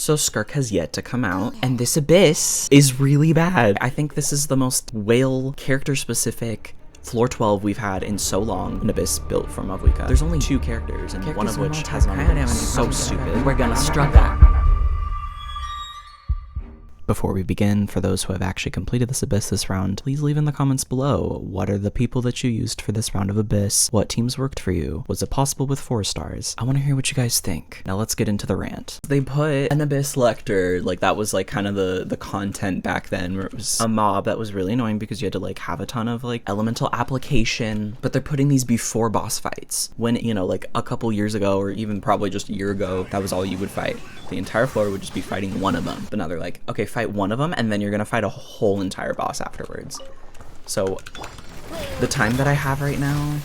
So Skirk has yet to come out, and this Abyss is really bad. I think this is the most whale character-specific floor 12 we've had in so long. An Abyss built from mavuika. There's only 2 characters, and one of which has not even so stupid. We're gonna struggle. Before we begin, for those who have actually completed this Abyss this round, please leave in the comments below, what are the people that you used for this round of Abyss? What teams worked for you? Was it possible with 4 stars? I want to hear what you guys think. Now let's get into the rant. They put an Abyss Lector, like that was like kind of the content back then, where it was a mob that was really annoying because you had to like have a ton of like elemental application, but they're putting these before boss fights. When, you know, like a couple years ago, or even probably just a year ago, that was all you would fight. The entire floor would just be fighting one of them. But now they're like, okay, fight one of them, and then you're gonna fight a whole entire boss afterwards. So the time that I have right now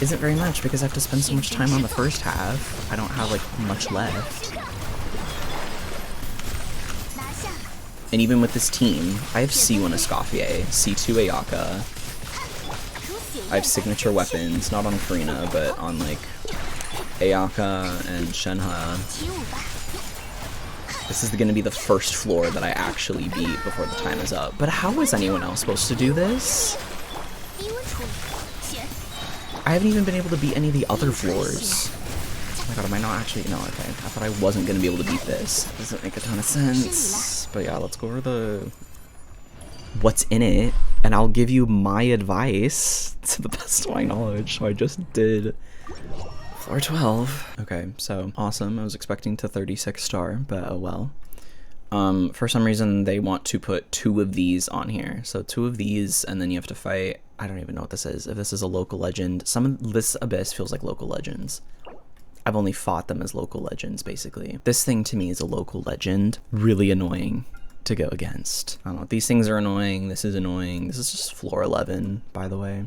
isn't very much because I have to spend so much time on the first half. I don't have like much left. And even with this team, I have C1 Escoffier, C2 Ayaka. I have signature weapons, not on Chrn, but on like Ayaka and Shenhe. This is going to be the first floor that I actually beat before the time is up. But how is anyone else supposed to do this? I haven't even been able to beat any of the other floors. Oh my god, am I not actually? No, okay. I thought I wasn't going to be able to beat this. Doesn't make a ton of sense. But yeah, let's go over the what's in it, and I'll give you my advice to the best of my knowledge. So I just did floor 12. Okay, so awesome. I was expecting to 36 star, but oh well. For some reason they want to put 2 of these on here. So 2 of these, and then you have to fight, I don't even know what this is. If this is a local legend, some of this Abyss feels like local legends. I've only fought them as local legends, basically. This thing to me is a local legend. Really annoying to go against. I don't know, these things are annoying, this is annoying. This is just floor 11, by the way.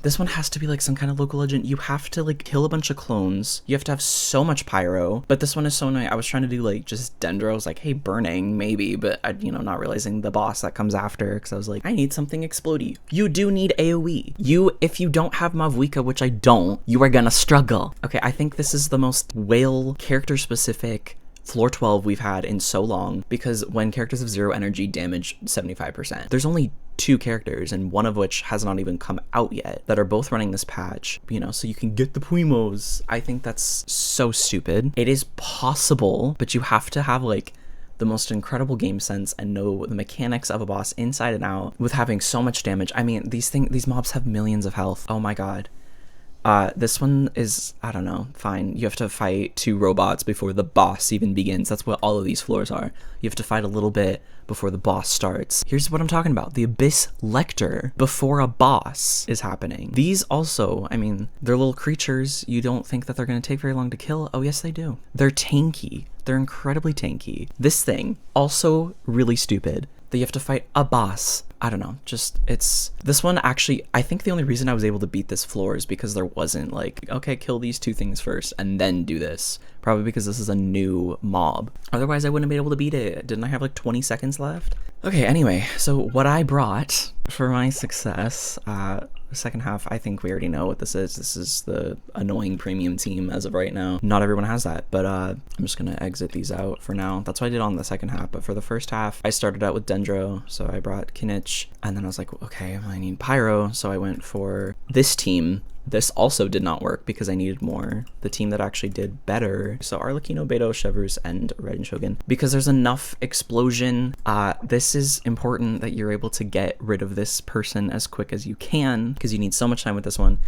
This one has to be like some kind of local legend. You have to like kill a bunch of clones. You have to have so much pyro. But this one is so annoying. I was trying to do like just Dendro. I was like, hey, burning, maybe. But I, you know, not realizing the boss that comes after. Because I was like, I need something explodey. You do need AoE. If you don't have mavuika, which I don't, you are gonna struggle. Okay, I think this is the most whale character specific floor 12 we've had in so long, because when characters have 0 energy, damage 75%. There's only 2 characters, and one of which has not even come out yet, that are both running this patch, you know, so you can get the Puimos. I think that's so stupid. It is possible, but you have to have like the most incredible game sense and know the mechanics of a boss inside and out with having so much damage. I mean, these mobs have millions of health. Oh my god. This one is, I don't know, fine. You have to fight 2 robots before the boss even begins. That's what all of these floors are. You have to fight a little bit before the boss starts. Here's what I'm talking about. The Abyss Lector before a boss is happening. These also, I mean, they're little creatures. You don't think that they're going to take very long to kill? Oh, yes, they do. They're tanky. They're incredibly tanky. This thing, also really stupid. That you have to fight a boss. I don't know, just, this one actually, I think the only reason I was able to beat this floor is because there wasn't like, okay, kill these 2 things first and then do this. Probably because this is a new mob. Otherwise, I wouldn't have been able to beat it. Didn't I have like 20 seconds left? Okay, anyway, so what I brought for my success, the second half, I think we already know what this is. This is the annoying premium team as of right now. Not everyone has that, but I'm just gonna exit these out for now. That's what I did on the second half, but for the first half, I started out with Dendro, so I brought Kinich, and then I was like, okay, I need Pyro, so I went for this team. This also did not work because I needed more. The team that actually did better, so Arlecchino, Beto, Chevers, and Red Shogun. Because there's enough explosion, this is important that you're able to get rid of this person as quick as you can, because you need so much time with this one.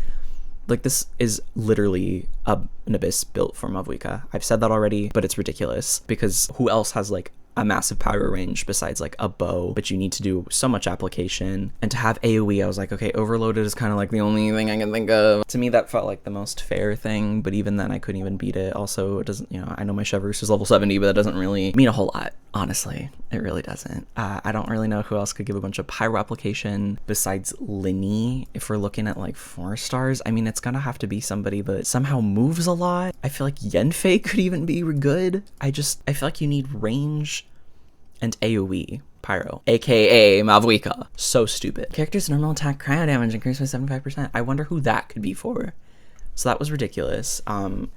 Like, this is literally an Abyss built for mavuika. I've said that already, but it's ridiculous, because who else has like a massive pyro range besides like a bow? But you need to do so much application, and to have AoE, I was like, okay, overloaded is kind of like the only thing I can think of. To me, that felt like the most fair thing, but even then I couldn't even beat it. Also, it doesn't, you know, I know my Chevrolet is level 70, but that doesn't really mean a whole lot, honestly. It really doesn't. I don't really know who else could give a bunch of pyro application besides Linny. If we're looking at like 4 stars, I mean, it's gonna have to be somebody that somehow moves a lot. I feel like Yenfei could even be good. I feel like you need range and AoE pyro, aka mavuika. So stupid. Characters' normal attack cryo damage increased by 75%. I wonder who that could be for. So that was ridiculous. I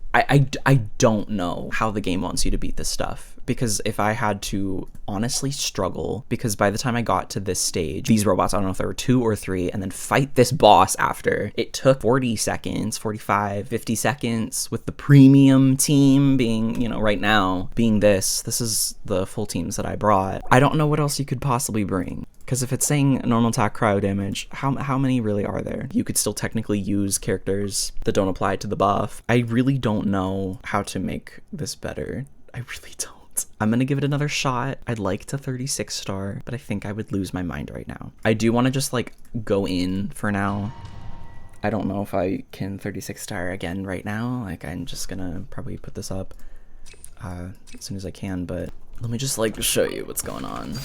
don't know how the game wants you to beat this stuff, because if I had to honestly struggle, because by the time I got to this stage, these robots, I don't know if there were 2 or 3, and then fight this boss after, it took 40 seconds, 45, 50 seconds, with the premium team being, you know, right now, being this is the full teams that I brought. I don't know what else you could possibly bring. Because if it's saying normal attack cryo damage, how many really are there? You could still technically use characters that don't apply to the buff. I really don't know how to make this better. I really don't. I'm gonna give it another shot. I'd like to 36 star, but I think I would lose my mind right now. I do want to just like go in for now. I don't know if I can 36 star again right now. Like, I'm just gonna probably put this up as soon as I can, but let me just like show you what's going on.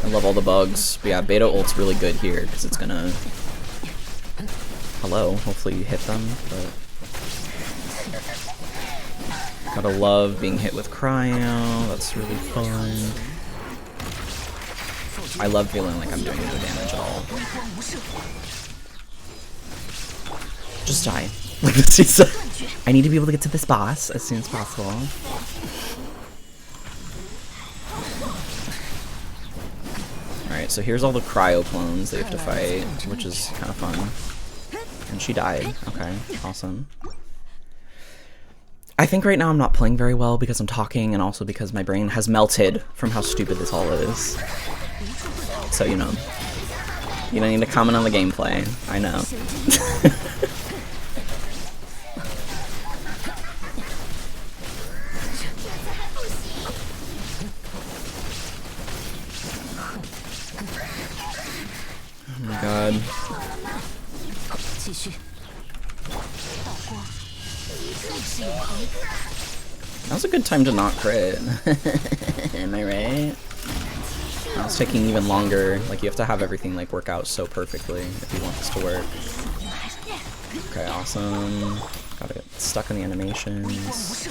I love all the bugs, but yeah, beta ult's really good here because it's gonna, hello, hopefully you hit them, but gotta love being hit with cryo, that's really fun. I love feeling like I'm doing no damage at all. Just die. Like, this is I need to be able to get to this boss as soon as possible. Alright, so here's all the cryo clones that you have to fight, which is kind of fun. And she died. Okay, awesome. I think right now I'm not playing very well because I'm talking, and also because my brain has melted from how stupid this all is. So, you know. You don't need to comment on the gameplay. I know. Oh my god. That was a good time to not crit. Am I right? Now it's taking even longer. Like, you have to have everything like work out so perfectly if you want this to work. Okay, awesome. Got it stuck in the animations.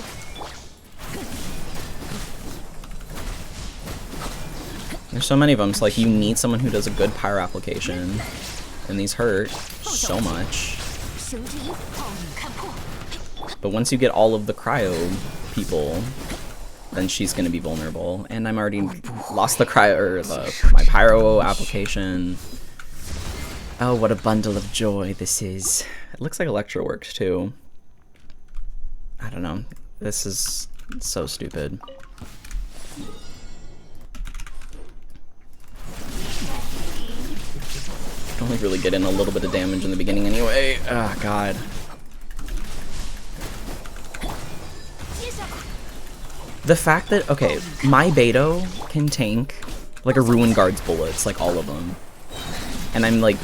There's so many of them, so like you need someone who does a good pyro application, and these hurt so much. But once you get all of the cryo people, then she's gonna be vulnerable. And I'm already lost the cryo, or my pyro application. Oh, what a bundle of joy this is. It looks like Electro works too. I don't know. This is so stupid. Only really get in a little bit of damage in the beginning anyway. Ah, oh, god. The fact that, okay, my Beto can tank like a Ruin Guard's bullets, like all of them. And I'm like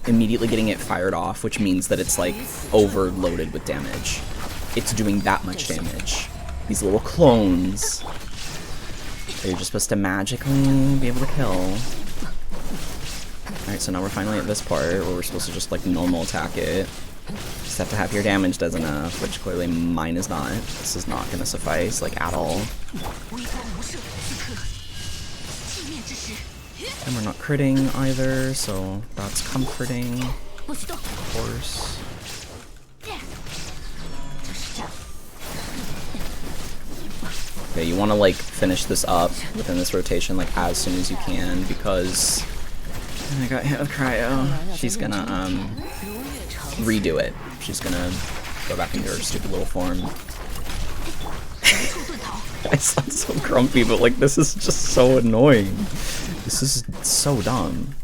immediately getting it fired off, which means that it's like overloaded with damage. It's doing that much damage. These little clones that you're just supposed to magically be able to kill. Alright, so now we're finally at this part where we're supposed to just like normal attack it. Just have to have your damage does enough, which clearly mine is not. This is not gonna suffice, like, at all. And we're not critting either, so that's comforting. Of course. Okay, you want to like finish this up within this rotation like as soon as you can, because I got hit with cryo. She's gonna redo it. She's gonna go back into her stupid little form. I sound so grumpy, but like this is just so annoying. This is so dumb.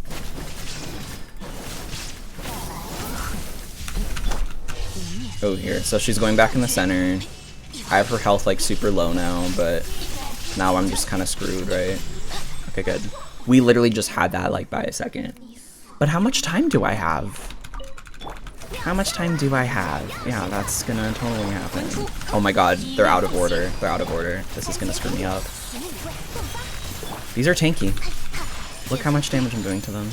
Oh, here. So she's going back in the center. I have her health like super low now, but now I'm just kind of screwed, right? Okay, good. We literally just had that like by a second. But how much time do I have? How much time do I have? Yeah, that's gonna totally happen. Oh my god, they're out of order. They're out of order. This is gonna screw me up. These are tanky. Look how much damage I'm doing to them.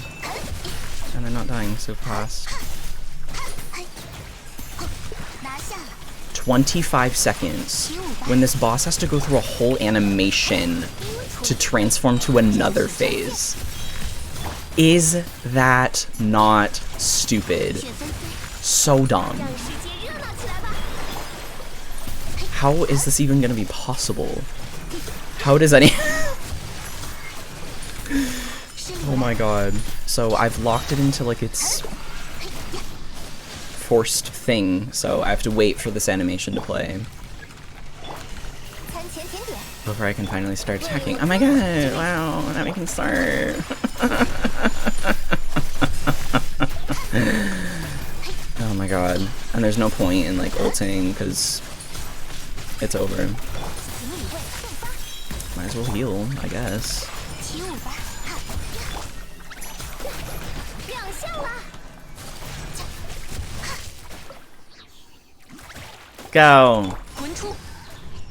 And they're not dying so fast. 25 seconds when this boss has to go through a whole animation to transform to another phase. Is that not stupid? So dumb. How is this even gonna be possible? How does any... Oh my god. So I've locked it into like its forced thing, so I have to wait for this animation to play before I can finally start attacking. Oh my god, wow, now we can start. Oh my god. And there's no point in like ulting because it's over. Might as well heal, I guess. Go!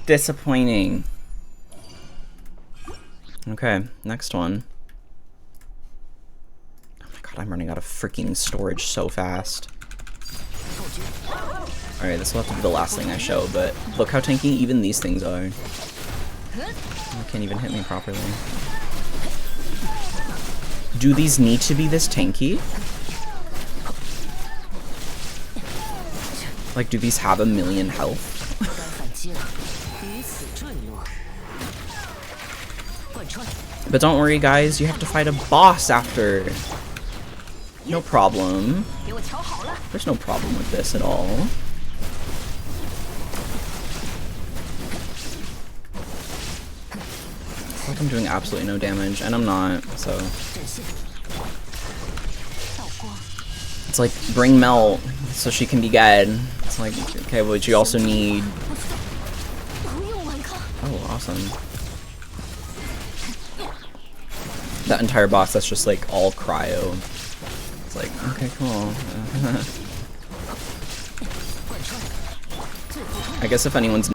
Disappointing. Okay, next one. Oh my god, I'm running out of freaking storage so fast. Alright, this will have to be the last thing I show, but look how tanky even these things are. You can't even hit me properly. Do these need to be this tanky? Like, do these have 1,000,000 health? But don't worry, guys, you have to fight a boss after. No problem. There's no problem with this at all. It's like I'm doing absolutely no damage, and I'm not, so. It's like, bring Melt so she can be good. It's like, okay, but you also need... Oh, awesome. That entire boss, that's just like all cryo. It's like, okay, cool. I guess if anyone's